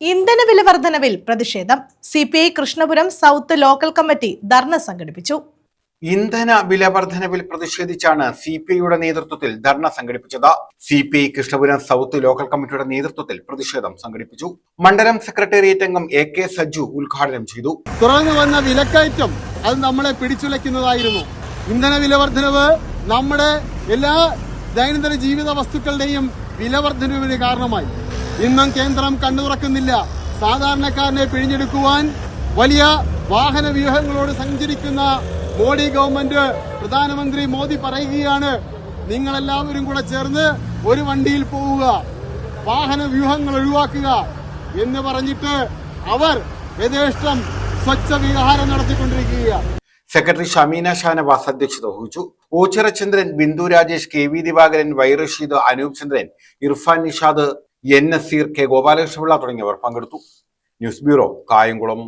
ഇന്ധന വില വർധനവിൽ പ്രതിഷേധം. CPI Krishnapuram south local committee dharna സംഘടിപ്പിച്ചു. ഇന്ധന വില വർധനവിൽ പ്രതിഷേധിച്ചാണ് CPIയുടെ നേതൃത്വത്തിൽ ധർണ സംഘടിപ്പിച്ചത്. CPI കൃഷ്ണപുരം സൗത്ത് ലോക്കൽ കമ്മിറ്റിയുടെ നേതൃത്വത്തിൽ പ്രതിഷേധം സംഘടിപ്പിച്ചു. മണ്ഡലം സെക്രട്ടേറിയറ്റ് അംഗം AK സജു ഉദ്ഘാടനം ചെയ്തു. തുടർന്ന് വന്ന വിലക്കയറ്റം അത് നമ്മളെ പിടിച്ചുലയ്ക്കുന്നതായിരുന്നു. ഇന്ധന വില വർധനവ് നമ്മുടെ എല്ലാ ദൈനംദിന ജീവിത വസ്തുക്കളുടെയും വില വർധനവിന് കാരണമായി. ഇന്നും കേന്ദ്രം കണ്ണു തുറക്കുന്നില്ല. സാധാരണക്കാരനെ പിഴിഞ്ഞെടുക്കുവാൻ വലിയ വാഹന വ്യൂഹങ്ങളോട് സഞ്ചരിക്കുന്ന മോഡി ഗവൺമെന്റ്, പ്രധാനമന്ത്രി മോദി പറയുകയാണ്, നിങ്ങളെല്ലാവരും കൂടെ ചേർന്ന് ഒരു വണ്ടിയിൽ പോവുക, വാഹന വ്യൂഹങ്ങൾ ഒഴിവാക്കുക എന്ന് പറഞ്ഞിട്ട് അവർ യഥേഷ്ടം സ്വച്ഛ വിഹാരം നടത്തിക്കൊണ്ടിരിക്കുകയാണ്. സെക്രട്ടറി ഷമീന ഷാനവാസ് അധ്യക്ഷത വഹിച്ചു. ഓച്ചിറചന്ദ്രൻ, ബിന്ദു രാജേഷ്, KV ദിവാകരൻ, Y റഷീദ്, അനൂപ് ചന്ദ്രൻ, ഇർഫാൻ നിഷാദ്, N നസീർ, K ഗോപാലകൃഷ്ണപിള്ള തുടങ്ങിയവർ പങ്കെടുത്തു. News bureau, Kayamkulam.